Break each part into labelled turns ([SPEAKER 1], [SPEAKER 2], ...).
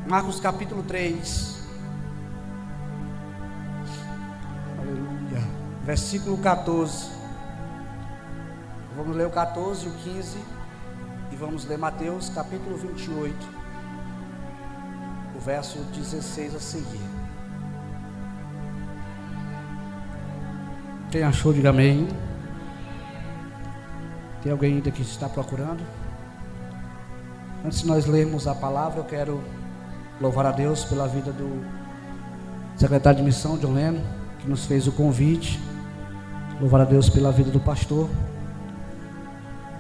[SPEAKER 1] Marcos capítulo 3, aleluia, versículo 14. Vamos ler o 14 e o 15 e vamos ler Mateus capítulo 28, o verso 16 a seguir. Quem achou, diga amém. Tem alguém ainda que está procurando? Antes de nós lermos a palavra, eu quero louvar a Deus pela vida do secretário de missão, John Leno, que nos fez o convite. Louvar a Deus pela vida do pastor.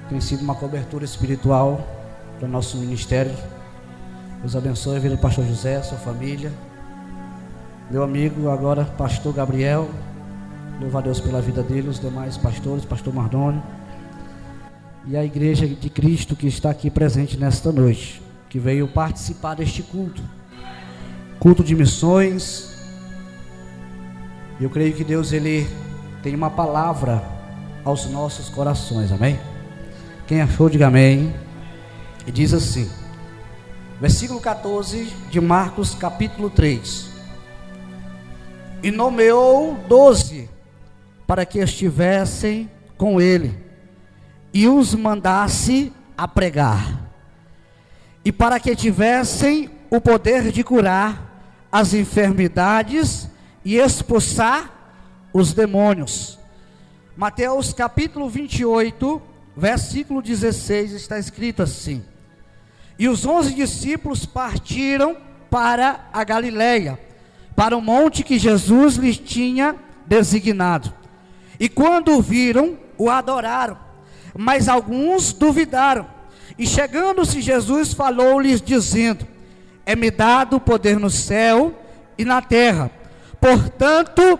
[SPEAKER 1] Tem sido uma cobertura espiritual para o nosso ministério. Deus abençoe a vida do pastor José, sua família. Meu amigo agora, pastor Gabriel. Louvar a Deus pela vida dele, os demais pastores, pastor Mardoni. E a igreja de Cristo que está aqui presente nesta noite, que veio participar deste culto de missões. Eu creio que Deus, Ele tem uma palavra aos nossos corações, amém? Quem achou, diga amém. E diz assim, versículo 14 de Marcos capítulo 3: E nomeou 12 para que estivessem com ele e os mandasse a pregar, e para que tivessem o poder de curar as enfermidades e expulsar os demônios. Mateus capítulo 28, versículo 16, está escrito assim: E os 11 discípulos partiram para a Galileia, para o monte que Jesus lhes tinha designado. E quando o viram, o adoraram, mas alguns duvidaram. E chegando-se Jesus, falou-lhes dizendo: É-me dado poder no céu e na terra. Portanto,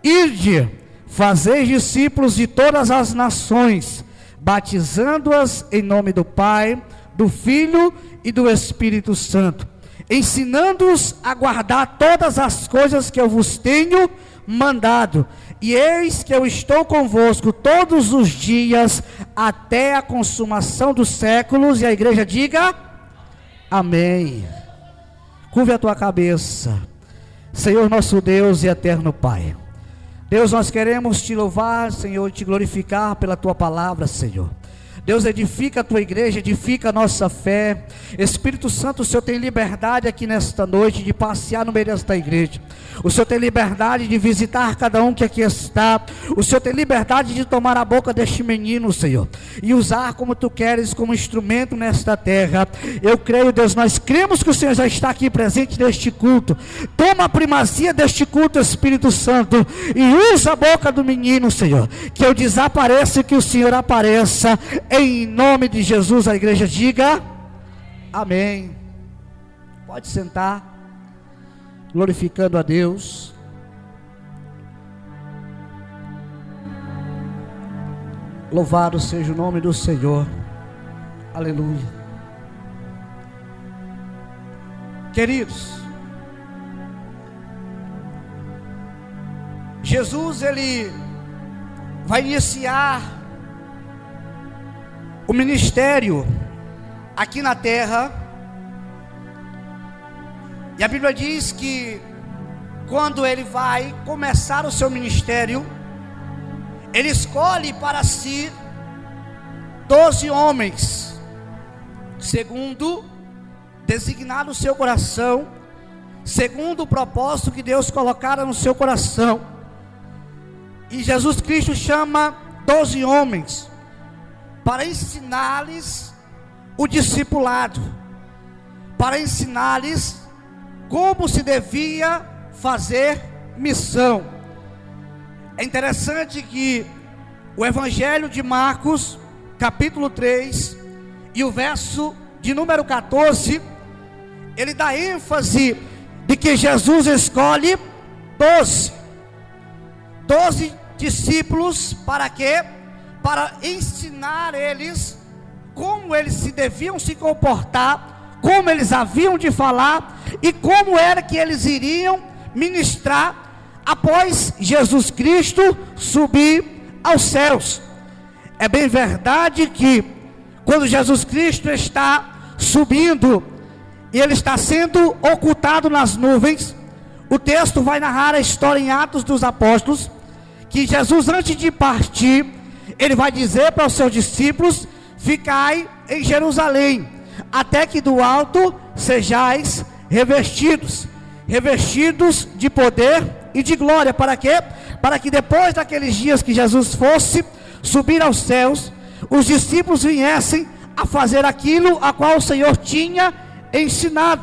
[SPEAKER 1] ide, fazei discípulos de todas as nações, batizando-as em nome do Pai, do Filho e do Espírito Santo, ensinando-os a guardar todas as coisas que eu vos tenho mandado. E eis que eu estou convosco todos os dias, até a consumação dos séculos. E a igreja diga amém. Curve a tua cabeça. Senhor nosso Deus e eterno Pai, Deus, nós queremos te louvar, Senhor, e te glorificar pela tua palavra, Senhor. Deus, edifica a tua igreja, edifica a nossa fé. Espírito Santo, o Senhor tem liberdade aqui nesta noite de passear no meio desta igreja. O Senhor tem liberdade de visitar cada um que aqui está. O Senhor tem liberdade de tomar a boca deste menino, Senhor, e usar como tu queres, como instrumento nesta terra. Eu creio, Deus, nós cremos que o Senhor já está aqui presente neste culto. Toma a primazia deste culto, Espírito Santo, e usa a boca do menino, Senhor, que eu desapareça e que o Senhor apareça. Em nome de Jesus, a igreja diga amém. Pode sentar, glorificando a Deus. Louvado seja o nome do Senhor, aleluia. Queridos, Jesus, Ele vai iniciar o ministério aqui na terra. E a Bíblia diz que quando ele vai começar o seu ministério, ele escolhe para si 12 homens, segundo designado o seu coração, segundo o propósito que Deus colocara no seu coração. E Jesus Cristo chama 12 homens para ensinar-lhes o discipulado, para ensinar-lhes como se devia fazer missão. É interessante que o Evangelho de Marcos, capítulo 3, e o verso de número 14, ele dá ênfase de que Jesus escolhe 12 discípulos. Para quê? Para ensinar eles como eles se deviam se comportar, como eles haviam de falar e como era que eles iriam ministrar após Jesus Cristo subir aos céus. É bem verdade que quando Jesus Cristo está subindo, e ele está sendo ocultado nas nuvens. O texto vai narrar a história em Atos dos Apóstolos, que Jesus, antes de partir, ele vai dizer para os seus discípulos: ficai em Jerusalém, até que do alto sejais revestidos de poder e de glória. Para quê? Para que depois daqueles dias que Jesus fosse subir aos céus, os discípulos viessem a fazer aquilo a qual o Senhor tinha ensinado.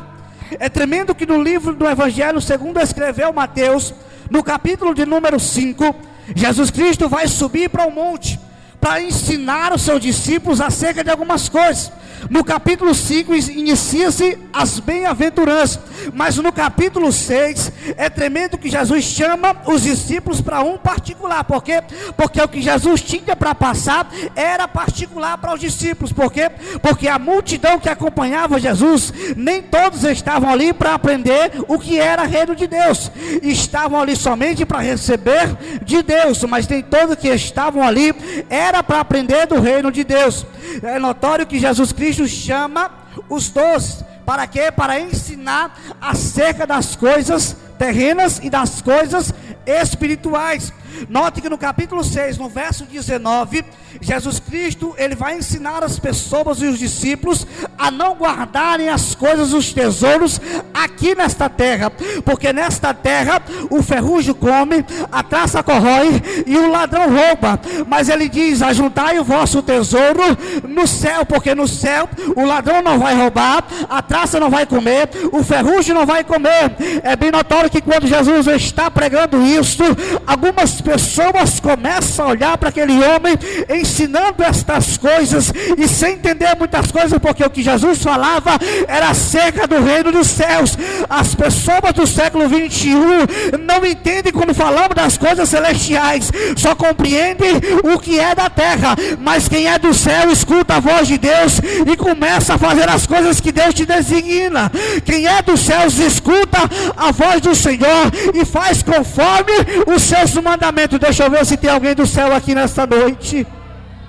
[SPEAKER 1] É tremendo que no livro do Evangelho segundo escreveu Mateus, no capítulo de número 5, Jesus Cristo vai subir para o monte para ensinar os seus discípulos acerca de algumas coisas. No capítulo 5 inicia-se as bem-aventuranças, mas no capítulo 6 é tremendo que Jesus chama os discípulos para um particular. Por quê? Porque o que Jesus tinha para passar era particular para os discípulos. Por quê? Porque a multidão que acompanhava Jesus, nem todos estavam ali para aprender o que era reino de Deus, estavam ali somente para receber de Deus, mas nem todos que estavam ali era para aprender do reino de Deus. É notório que Jesus Cristo chama os 12, para quê? Para ensinar acerca das coisas terrenas e das coisas espirituais. Note que no capítulo 6, no verso 19, Jesus Cristo, ele vai ensinar as pessoas e os discípulos a não guardarem as coisas, os tesouros aqui nesta terra, porque nesta terra o ferrugem come, a traça corrói e o ladrão rouba. Mas ele diz: ajuntai o vosso tesouro no céu, porque no céu o ladrão não vai roubar, a traça não vai comer, o ferrugem não vai comer. É bem notório que quando Jesus está pregando isso, algumas pessoas começam a olhar para aquele homem ensinando estas coisas e sem entender muitas coisas, porque o que Jesus falava era acerca do reino dos céus. As pessoas do século 21 não entendem quando falamos das coisas celestiais, só compreendem o que é da terra. Mas quem é do céu escuta a voz de Deus e começa a fazer as coisas que Deus te designa. Quem é dos céus escuta a voz do Senhor e faz conforme os seus mandamentos. Deixa eu ver se tem alguém do céu aqui nesta noite.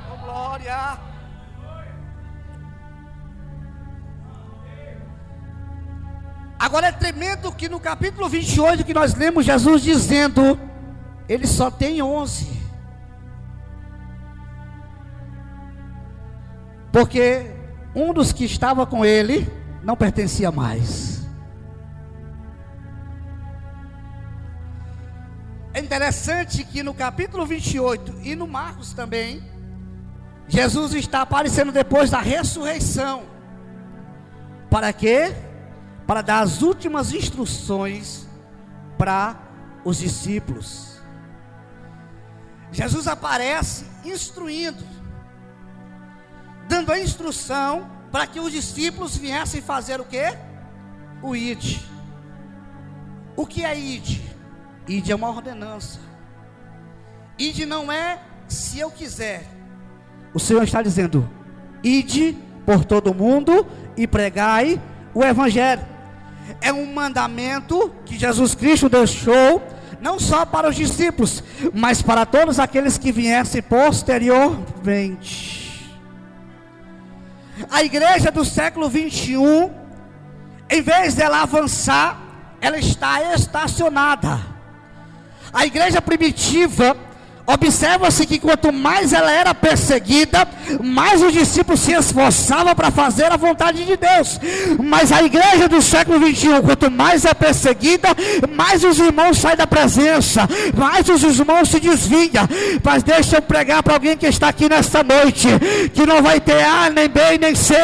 [SPEAKER 1] Oh, glória. Agora é tremendo que no capítulo 28 que nós lemos Jesus dizendo: ele só tem 11. Porque um dos que estava com ele não pertencia mais. É interessante que no capítulo 28 e no Marcos também, Jesus está aparecendo depois da ressurreição. Para quê? Para dar as últimas instruções para os discípulos. Jesus aparece instruindo, dando a instrução para que os discípulos viessem fazer o quê? O ide. O que é ide? Ide é uma ordenança. Ide não é se eu quiser. O Senhor está dizendo: ide por todo mundo e pregai o Evangelho. É um mandamento que Jesus Cristo deixou, não só para os discípulos, mas para todos aqueles que viessem posteriormente. A igreja do século 21, em vez dela avançar, ela está estacionada. A igreja primitiva, observa-se que quanto mais ela era perseguida, mais os discípulos se esforçavam para fazer a vontade de Deus. Mas a igreja do século 21, quanto mais é perseguida, mais os irmãos saem da presença, mais os irmãos se desviam. Mas deixa eu pregar para alguém que está aqui nesta noite, que não vai ter A, nem B, nem C,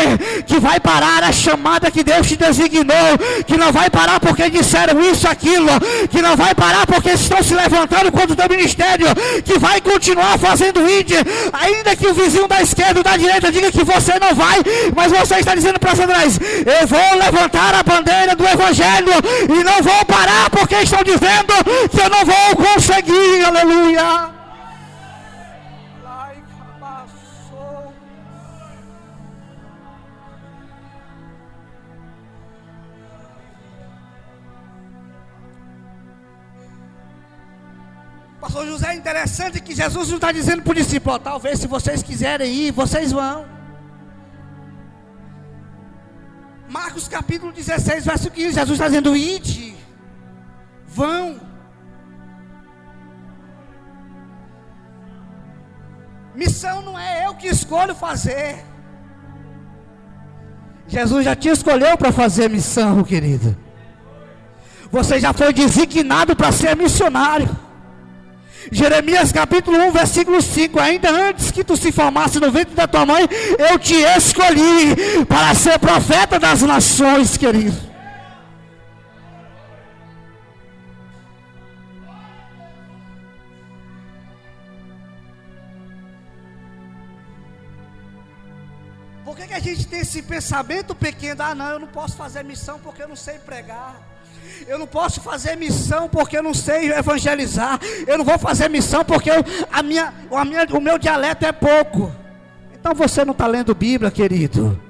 [SPEAKER 1] que vai parar a chamada que Deus te designou, que não vai parar porque disseram isso, aquilo, que não vai parar porque estão se levantando contra o teu ministério, que vai continuar fazendo índia, ainda que o vizinho da esquerda ou da direita diga que você não vai, mas você está dizendo para Satanás: eu vou levantar a bandeira do Evangelho e não vou parar porque estão dizendo que eu não vou conseguir. Aleluia. Pastor José, é interessante que Jesus não está dizendo para o discípulo: talvez se vocês quiserem ir, vocês vão. Marcos capítulo 16, verso 15, Jesus está dizendo: ide, vão. Missão não é eu que escolho fazer. Jesus já te escolheu para fazer missão, querido. Você já foi designado para ser missionário. Jeremias capítulo 1, versículo 5: ainda antes que tu se formasse no ventre da tua mãe, eu te escolhi para ser profeta das nações, querido. Por que a gente tem esse pensamento pequeno? Ah, não, eu não posso fazer missão porque eu não sei pregar. Eu não posso fazer missão porque eu não sei evangelizar. Eu não vou fazer missão porque o meu dialeto é pouco. Então você não está lendo Bíblia, querido.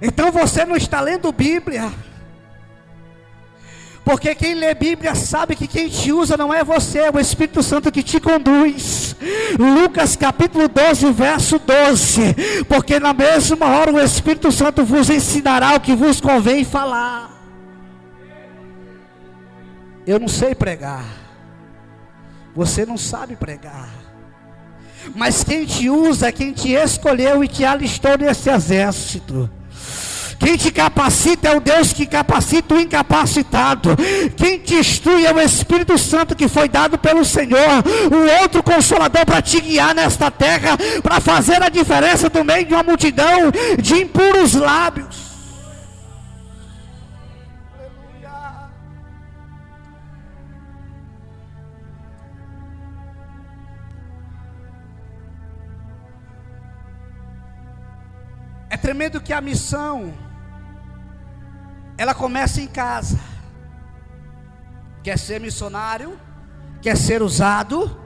[SPEAKER 1] Então você não está lendo Bíblia. Porque quem lê Bíblia sabe que quem te usa não é você, é o Espírito Santo que te conduz. Lucas capítulo 12, verso 12: porque na mesma hora o Espírito Santo vos ensinará o que vos convém falar. Eu não sei pregar, você não sabe pregar, mas quem te usa é quem te escolheu e te alistou nesse exército. Quem te capacita é o Deus que capacita o incapacitado. Quem te instrui é o Espírito Santo que foi dado pelo Senhor, o outro consolador para te guiar nesta terra, para fazer a diferença no meio de uma multidão de impuros lábios. Aleluia. É tremendo que a missão, ela começa em casa. Quer ser missionário, quer ser usado,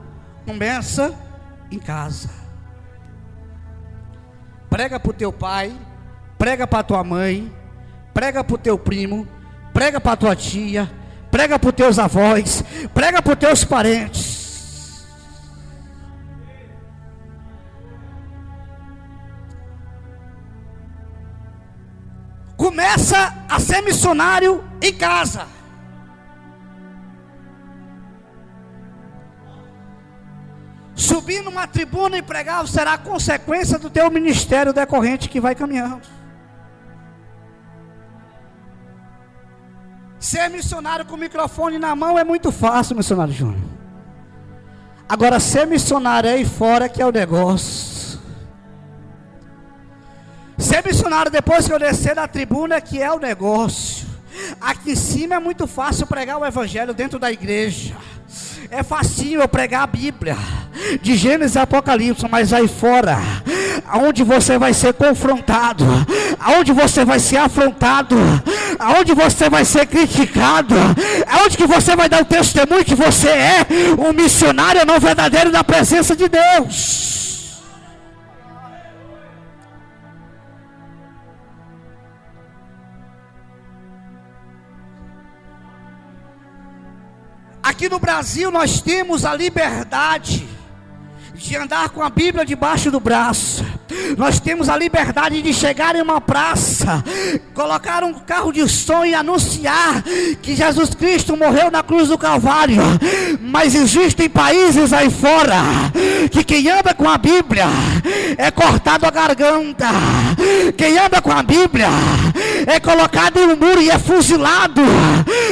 [SPEAKER 1] começa em casa. Prega para o teu pai, prega para a tua mãe, prega para o teu primo, prega para a tua tia, prega para os teus avós, prega para os teus parentes. Começa a ser missionário em casa. Subir numa tribuna e pregar será a consequência do teu ministério decorrente que vai caminhando. Ser missionário com o microfone na mão é muito fácil, missionário Júnior. Agora ser missionário aí fora que é o negócio. Ser missionário depois que eu descer da tribuna que é o negócio. Aqui em cima é muito fácil pregar o evangelho dentro da igreja. É facinho eu pregar a Bíblia, de Gênesis a Apocalipse, mas aí fora, aonde você vai ser confrontado, aonde você vai ser afrontado, aonde você vai ser criticado, aonde que você vai dar o testemunho que você é um missionário não verdadeiro na presença de Deus. Aqui no Brasil nós temos a liberdade de andar com a Bíblia debaixo do braço. Nós temos a liberdade de chegar em uma praça, colocar um carro de som e anunciar que Jesus Cristo morreu na cruz do Calvário. Mas existem países aí fora que quem anda com a Bíblia é cortado a garganta. Quem anda com a Bíblia é colocado em um muro e é fuzilado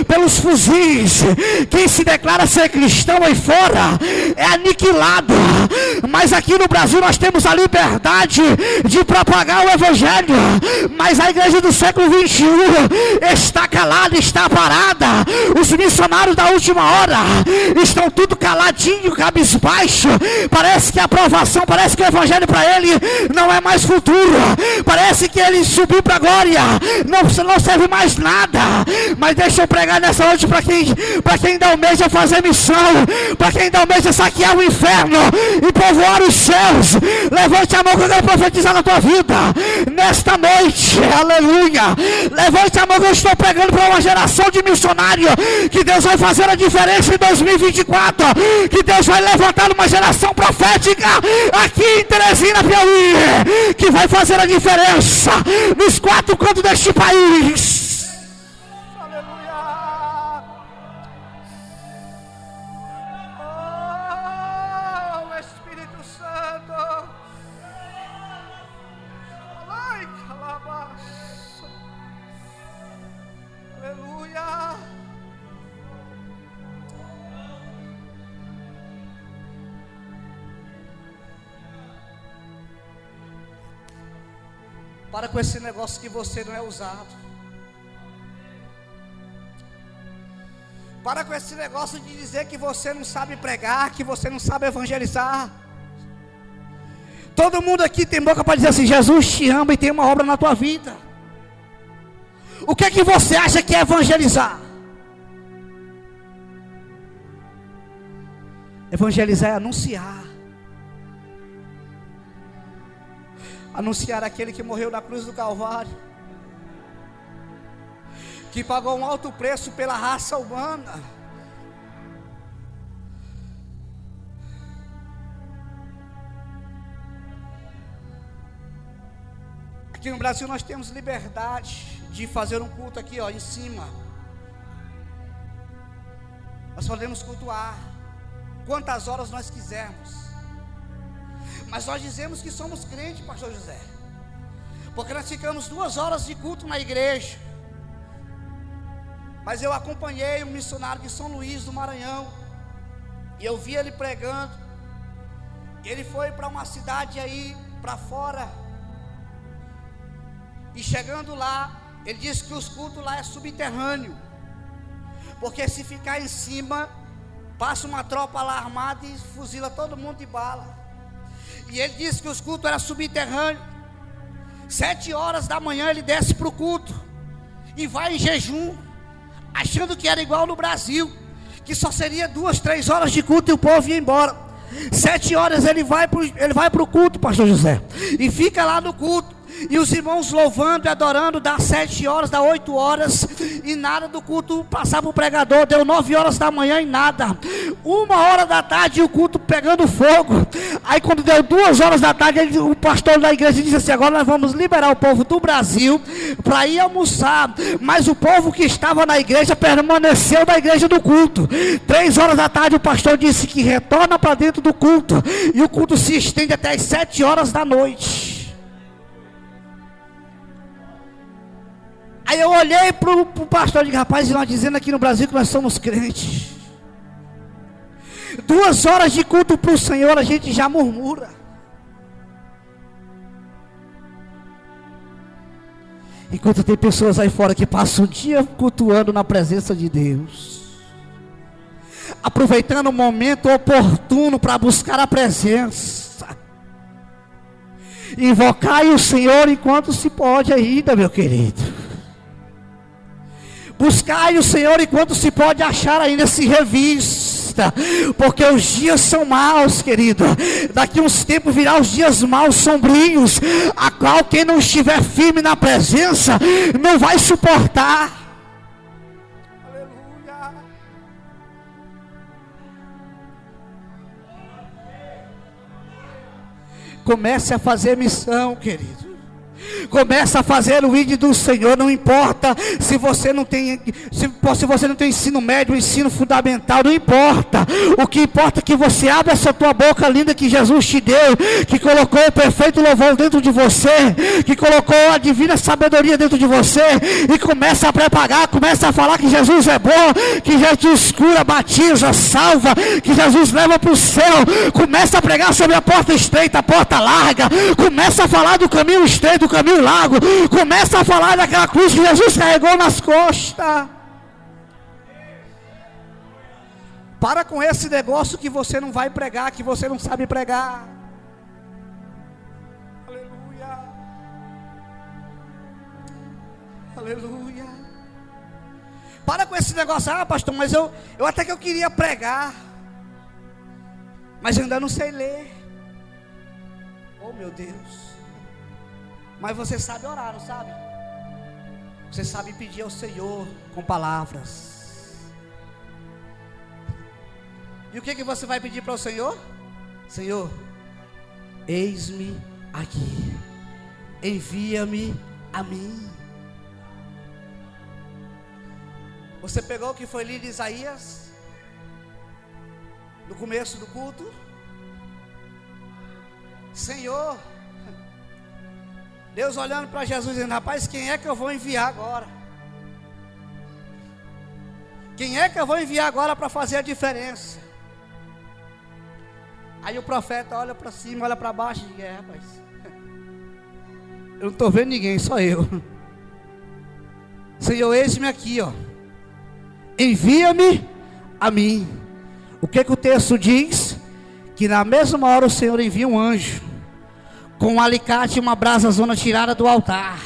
[SPEAKER 1] pelos fuzis. Quem se declara ser cristão aí fora é aniquilado. Mas aqui no Brasil nós temos a liberdade de propagar o evangelho. Mas a igreja do século 21 está calada, está parada. Os missionários da última hora estão tudo caladinho, cabisbaixo. Parece que a aprovação, parece que o evangelho para ele não é mais futuro. Parece que ele subiu para a glória, não serve mais nada. Mas deixa eu pregar nessa noite para quem ainda almeja fazer missão, para quem ainda almeja saquear o inferno e povoar os céus. Levante a mão que eu quero profetizar na tua vida nesta noite, aleluia. Levante a mão que eu estou pregando para uma geração de missionários, que Deus vai fazer a diferença em 2024, que Deus vai levantar uma geração profética aqui em Teresina, Piauí, que vai fazer a diferença diferença nos 4 cantos deste país.
[SPEAKER 2] Aleluia. Oh, Espírito Santo. Ai, calabas. Aleluia.
[SPEAKER 1] Para com esse negócio que você não é usado. Para com esse negócio de dizer que você não sabe pregar, que você não sabe evangelizar. Todo mundo aqui tem boca para dizer assim: Jesus te ama e tem uma obra na tua vida. O que é que você acha que é evangelizar? Evangelizar é anunciar. Anunciar aquele que morreu na cruz do Calvário, que pagou um alto preço pela raça humana. Aqui no Brasil nós temos liberdade de fazer um culto aqui, ó, em cima. Nós podemos cultuar quantas horas nós quisermos. Mas nós dizemos que somos crentes, pastor José, porque nós ficamos 2 horas de culto na igreja. Mas eu acompanhei um missionário de São Luís do Maranhão, e eu vi ele pregando. Ele foi para uma cidade aí para fora, e chegando lá, ele disse que os cultos lá é subterrâneo, porque se ficar em cima, passa uma tropa lá armada e fuzila todo mundo de bala. E ele disse que os cultos eram subterrâneos. 7 horas da manhã ele desce para o culto e vai em jejum, achando que era igual no Brasil, que só seria 2, 3 horas de culto e o povo ia embora. 7 horas ele vai para o culto, pastor José, e fica lá no culto. E os irmãos louvando e adorando, dá 7 horas, dá 8 horas, e nada do culto passava o pregador. Deu 9 horas da manhã e nada. 1 hora da tarde o culto pegando fogo. Aí quando deu 2 horas da tarde, o pastor da igreja disse assim: agora nós vamos liberar o povo do Brasil para ir almoçar. Mas o povo que estava na igreja permaneceu na igreja do culto. 3 horas da tarde o pastor disse que retorna para dentro do culto, e o culto se estende até as 7 horas da noite. Aí eu olhei para o pastor e disse: rapaz, nós dizendo aqui no Brasil que nós somos crentes, 2 horas de culto para o Senhor, a gente já murmura. Enquanto tem pessoas aí fora que passam o dia cultuando na presença de Deus, aproveitando o momento oportuno para buscar a presença. Invocai o Senhor enquanto se pode ainda, meu querido. Buscai o Senhor enquanto se pode achar ainda, se revista, porque os dias são maus, querido. Daqui uns tempos virá os dias maus, sombrios, a qual quem não estiver firme na presença não vai suportar.
[SPEAKER 2] Aleluia.
[SPEAKER 1] Comece a fazer missão, querido. Começa a fazer o ID do Senhor. Não importa se você não tem ensino médio, ensino fundamental, não importa. O que importa é que você abra essa tua boca linda que Jesus te deu, que colocou o perfeito louvor dentro de você, que colocou a divina sabedoria dentro de você, e começa a prepagar, começa a falar que Jesus é bom, que Jesus cura, batiza, salva, que Jesus leva para o céu. Começa a pregar sobre a porta estreita, a porta larga. Começa a falar do caminho estreito, do caminho largo. Começa a falar daquela cruz que Jesus carregou nas costas. Para com esse negócio que você não vai pregar, que você não sabe pregar.
[SPEAKER 2] Aleluia.
[SPEAKER 1] Aleluia. Para com esse negócio: ah, pastor, mas eu até que eu queria pregar, mas eu ainda não sei ler. Oh, meu Deus. Mas você sabe orar, não sabe? Você sabe pedir ao Senhor com palavras. E o que você vai pedir para o Senhor? Senhor, eis-me aqui. envia-me a mim. Você pegou o que foi lido em Isaías no começo do culto? Senhor, Deus olhando para Jesus dizendo: rapaz, quem é que eu vou enviar agora? Quem é que eu vou enviar agora para fazer a diferença? Aí o profeta olha para cima, olha para baixo e diz: rapaz, eu não estou vendo ninguém, só eu. Senhor, eis-me aqui, ó. Envia-me a mim. O que o texto diz? Que na mesma hora o Senhor envia um anjo com um alicate e uma brasa zona tirada do altar.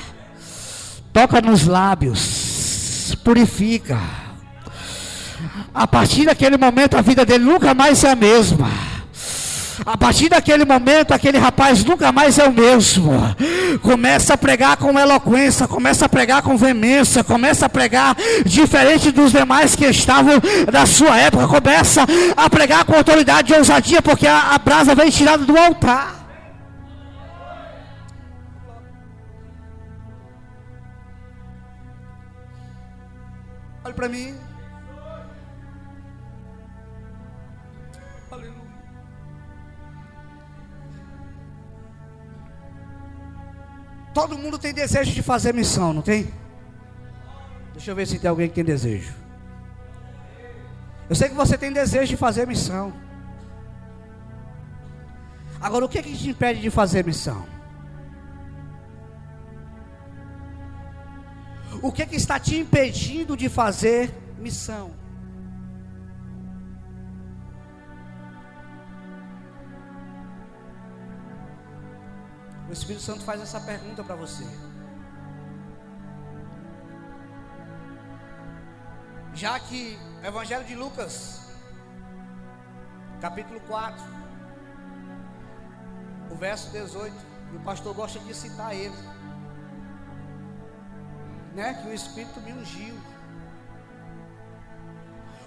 [SPEAKER 1] Toca nos lábios, purifica. A partir daquele momento a vida dele nunca mais é a mesma. A partir daquele momento, aquele rapaz nunca mais é o mesmo. Começa a pregar com eloquência, começa a pregar com veemência, começa a pregar diferente dos demais que estavam da sua época. Começa a pregar com autoridade e ousadia, porque a brasa vem tirada do altar. Olha para mim. Todo mundo tem desejo de fazer missão, não tem? Deixa eu ver se tem alguém que tem desejo. Eu sei que você tem desejo de fazer missão. Agora, o que te impede de fazer missão? O que está te impedindo de fazer missão? O Espírito Santo faz essa pergunta para você. Já que o Evangelho de Lucas, capítulo 4, o verso 18, e o pastor gosta de citar ele, né? Que o Espírito me ungiu.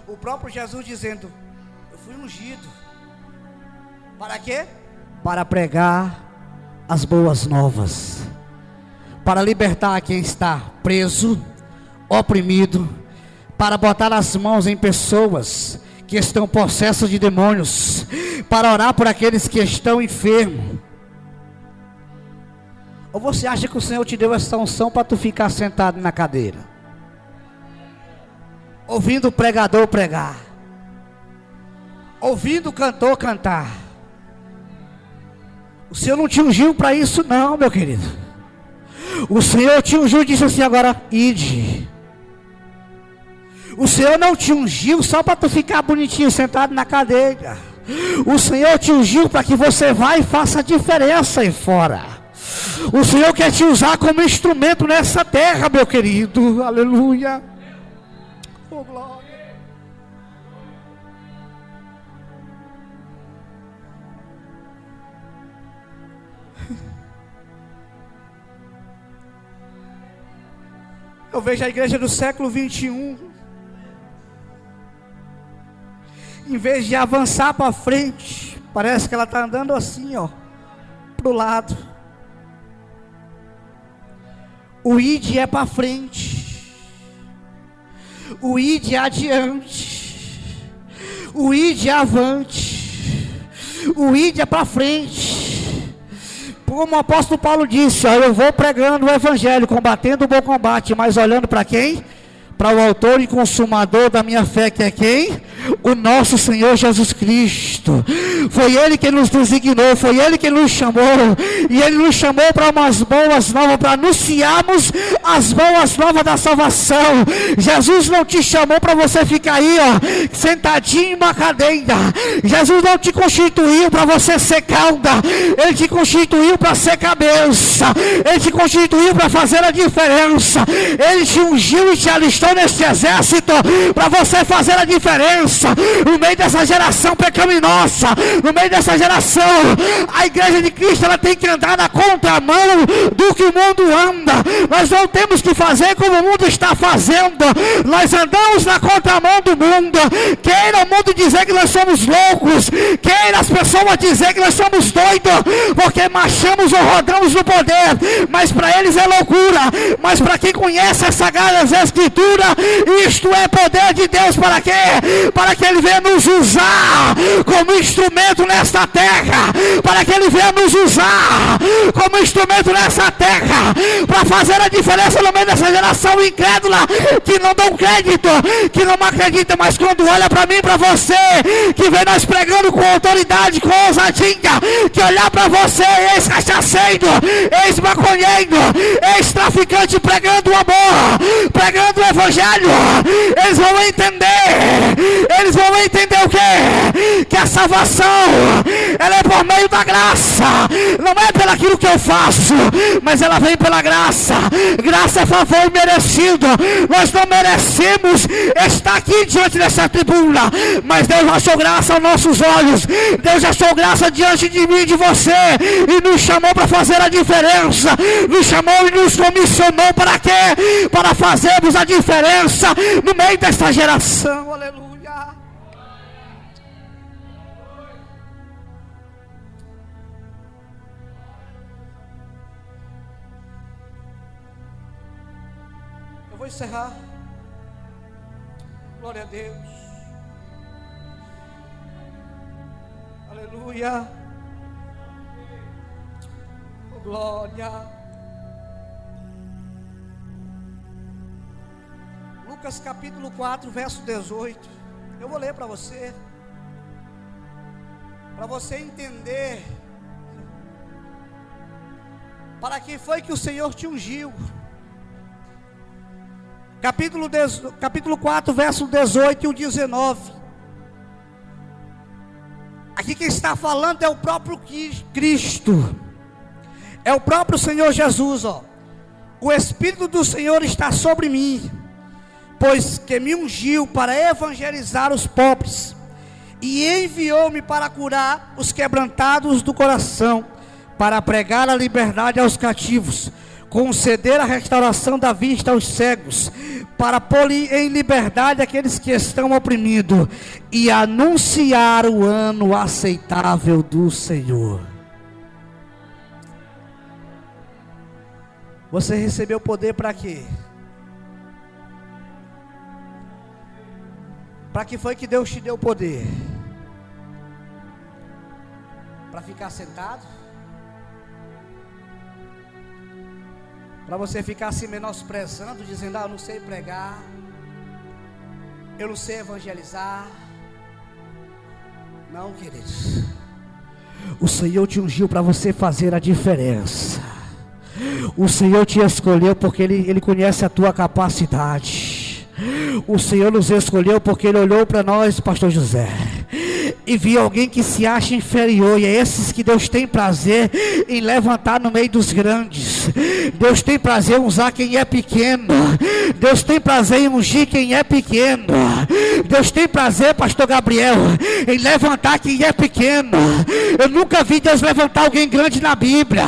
[SPEAKER 1] O próprio Jesus dizendo: eu fui ungido. Para quê? Para pregar as boas novas, para libertar quem está preso, oprimido, para botar as mãos em pessoas que estão possessas de demônios, para orar por aqueles que estão enfermos. Ou você acha que o Senhor te deu essa unção para tu ficar sentado na cadeira, ouvindo o pregador pregar, ouvindo o cantor cantar? O Senhor não te ungiu para isso não, meu querido. O Senhor te ungiu e disse assim: agora ide. O Senhor não te ungiu só para tu ficar bonitinho sentado na cadeira. O Senhor te ungiu para que você vá e faça a diferença aí fora. O Senhor quer te usar como instrumento nessa terra, meu querido. Aleluia. Oh, glória. Eu vejo a igreja do século 21, em vez de avançar para frente, parece que ela está andando assim, ó, para o lado. O id é para frente, o id é adiante, o id é avante, o id é para frente. Como o apóstolo Paulo disse, ó, eu vou pregando o evangelho, combatendo o bom combate, mas olhando para quem? Para o autor e consumador da minha fé, que é quem? O nosso Senhor Jesus Cristo. Foi Ele que nos designou, foi Ele que nos chamou, e Ele nos chamou para umas boas novas, para anunciarmos as boas novas da salvação. Jesus não te chamou para você ficar aí, ó, sentadinho em uma cadeira. Jesus não te constituiu para você ser cauda, Ele te constituiu para ser cabeça, Ele te constituiu para fazer a diferença, Ele te ungiu e te alistou comissionou neste exército para você fazer a diferença no meio dessa geração pecaminosa, no meio dessa geração. A igreja de Cristo, ela tem que andar na contramão do que o mundo anda. Nós não temos que fazer como o mundo está fazendo. Nós andamos na contramão do mundo. Queira o mundo dizer que nós somos loucos, queira as pessoas dizer que nós somos doidos, porque marchamos ou rodamos no poder, mas para eles é loucura. Mas para quem conhece as Sagradas Escrituras, isto é poder de Deus. Para quê? Para que Ele venha nos usar como instrumento nesta terra, para que Ele venha nos usar como instrumento nessa terra, para fazer a diferença no meio dessa geração incrédula, que não dão crédito, que não acredita, mas quando olha para mim, para você, que vem nós pregando com autoridade, com ousadia, que olhar para você, ex-cachaceiro, ex-maconheiro, ex-traficante, pregando o amor, pregando o evangelho, eles vão entender o quê? Que a salvação, ela é por meio da graça, não é pelo aquilo que eu faço, mas ela vem pela graça. Graça é favor merecido. Nós não merecemos estar aqui diante dessa tribuna, mas Deus achou graça aos nossos olhos, Deus achou graça diante de mim e de você, e nos chamou para fazer a diferença, nos chamou e nos comissionou para quê? Para fazermos a diferença no meio desta geração. Aleluia. Eu vou encerrar. Glória a Deus. Aleluia. Oh, glória. Lucas capítulo 4, verso 18. Eu vou ler para você entender para que foi que o Senhor te ungiu. Capítulo 4, verso 18 e o 19. Aqui quem está falando é o próprio Cristo, é o próprio Senhor Jesus, ó. O Espírito do Senhor está sobre mim, pois que me ungiu para evangelizar os pobres, e enviou-me para curar os quebrantados do coração, para pregar a liberdade aos cativos, conceder a restauração da vista aos cegos, para pôr em liberdade aqueles que estão oprimidos, e anunciar o ano aceitável do Senhor. Você recebeu poder para quê? Para que foi que Deus te deu poder? Para ficar sentado? Para você ficar se menosprezando, dizendo: eu não sei pregar, eu não sei evangelizar. Não, queridos. O Senhor te ungiu para você fazer a diferença. O Senhor te escolheu porque Ele conhece a tua capacidade. O Senhor nos escolheu porque Ele olhou para nós, pastor José, e viu alguém que se acha inferior, e é esses que Deus tem prazer em levantar no meio dos grandes. Deus tem prazer em usar quem é pequeno. Deus tem prazer em ungir quem é pequeno. Deus tem prazer, pastor Gabriel, em levantar quem é pequeno. Eu nunca vi Deus levantar alguém grande na Bíblia.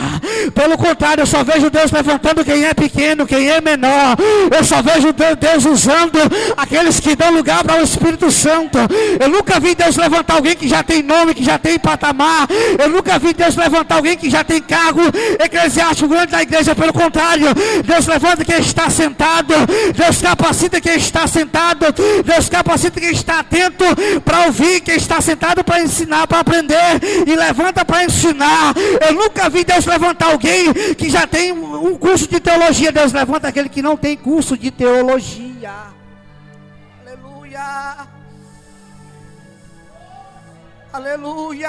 [SPEAKER 1] Pelo contrário, eu só vejo Deus levantando quem é pequeno, quem é menor. Eu só vejo Deus usando aqueles que dão lugar para o Espírito Santo. Eu nunca vi Deus levantar alguém que já tem nome, que já tem patamar. Eu nunca vi Deus levantar alguém que já tem cargo eclesiástico grande da igreja. Pelo contrário, Deus levanta quem está sentado. Deus capacita quem está sentado. Deus capacita quem está atento para ouvir, quem está sentado para ensinar, para aprender, e levanta para ensinar. Eu nunca vi Deus levantar alguém que já tem um curso de teologia. Deus levanta aquele que não tem curso de teologia. Aleluia. Aleluia.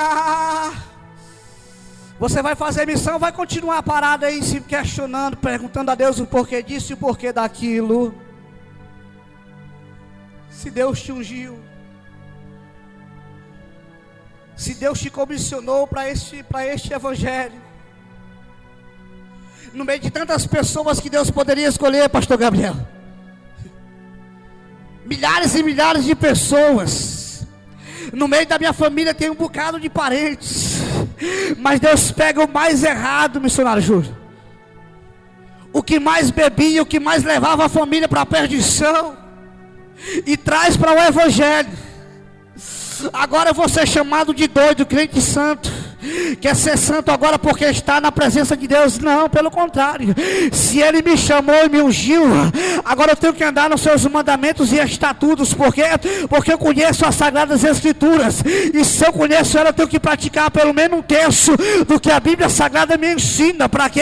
[SPEAKER 1] Você vai fazer missão, vai continuar parado aí se questionando, perguntando a Deus o porquê disso e o porquê daquilo. Se Deus te ungiu, se Deus te comissionou para este evangelho, no meio de tantas pessoas que Deus poderia escolher, pastor Gabriel, milhares e milhares de pessoas. No meio da minha família tem um bocado de parentes, mas Deus pega o mais errado, missionário Júlio, o que mais bebia, o que mais levava a família para a perdição, e traz para o evangelho. Agora eu vou ser chamado de doido, crente santo. Quer ser santo agora porque está na presença de Deus? Não, pelo contrário. Se Ele me chamou e me ungiu, agora eu tenho que andar nos seus mandamentos e estatutos. Por quê? Porque eu conheço as Sagradas Escrituras, e se eu conheço ela, eu tenho que praticar pelo menos um terço do que a Bíblia Sagrada me ensina. Para quê?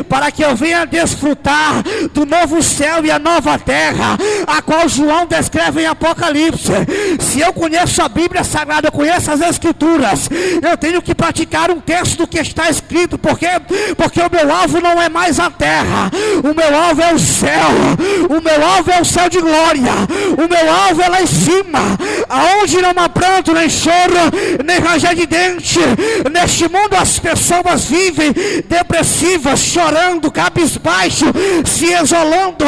[SPEAKER 1] Para que eu venha desfrutar do novo céu e a nova terra, a qual João descreve em Apocalipse. Se eu conheço a Bíblia Sagrada, eu conheço as Escrituras, eu tenho que praticar um terço do que está escrito. Por quê? Porque o meu alvo não é mais a terra, o meu alvo é o céu, o meu alvo é o céu de glória, o meu alvo é lá em cima, aonde não há pranto, nem choro, nem ranger de dente. Neste mundo as pessoas vivem depressivas, chorando, cabisbaixo, se isolando.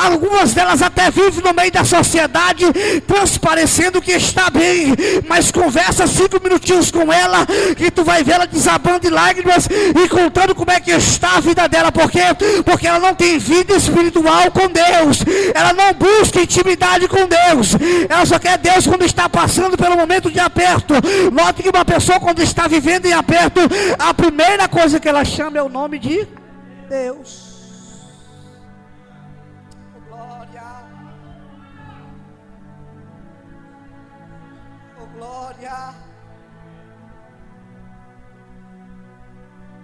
[SPEAKER 1] Algumas delas até vivem no meio da sociedade, transparecendo que está bem, mas conversa 5 minutinhos com ela, que tu vai ver ela desabando em lágrimas e contando como é que está a vida dela. Por quê? Porque ela não tem vida espiritual com Deus, ela não busca intimidade com Deus, ela só quer Deus quando está passando pelo momento de aperto. Note que uma pessoa, quando está vivendo em aperto, a primeira coisa que ela chama é o nome de Deus.
[SPEAKER 2] Oh, glória. Oh, glória.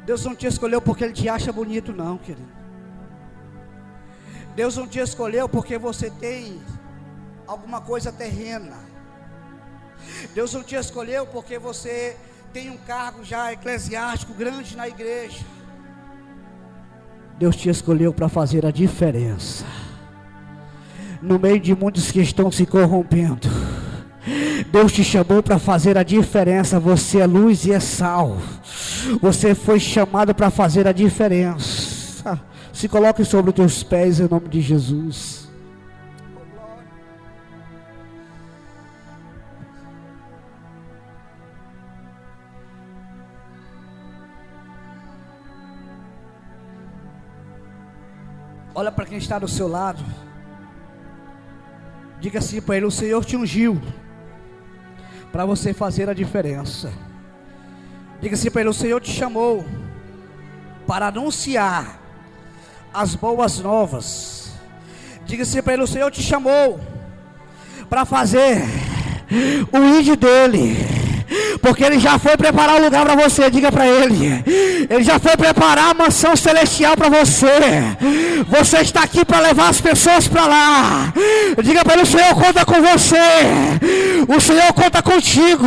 [SPEAKER 1] Deus não te escolheu porque Ele te acha bonito, não, querido. Deus não te escolheu porque você tem alguma coisa terrena. Deus não te escolheu porque você tem um cargo já eclesiástico grande na igreja. Deus te escolheu para fazer a diferença no meio de muitos que estão se corrompendo. Deus te chamou para fazer a diferença. Você é luz e é sal. Você foi chamado para fazer a diferença. Se coloque sobre os teus pés em nome de Jesus. Olha para quem está do seu lado. Diga assim para ele: o Senhor te ungiu para você fazer a diferença. Diga assim para ele: o Senhor te chamou para anunciar as boas novas. Diga assim para ele: o Senhor te chamou para fazer o ID dele, porque Ele já foi preparar o lugar para você. Diga para Ele: Ele já foi preparar a mansão celestial para você. Você está aqui para levar as pessoas para lá. Diga para Ele: o Senhor conta com você, o Senhor conta contigo,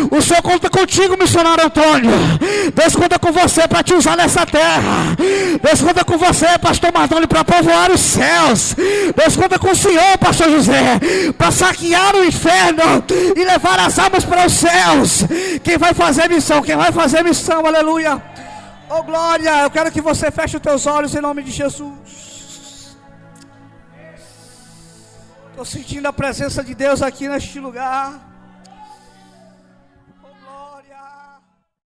[SPEAKER 1] o Senhor conta contigo, missionário Antônio. Deus conta com você para te usar nessa terra. Deus conta com você, pastor Mardoni, para povoar os céus. Deus conta com o Senhor, pastor José, para saquear o inferno e levar as almas para os céus. Quem vai fazer missão? Quem vai fazer missão? Aleluia. Oh, glória. Eu quero que você feche os teus olhos em nome de Jesus. Estou sentindo a presença de Deus aqui neste lugar.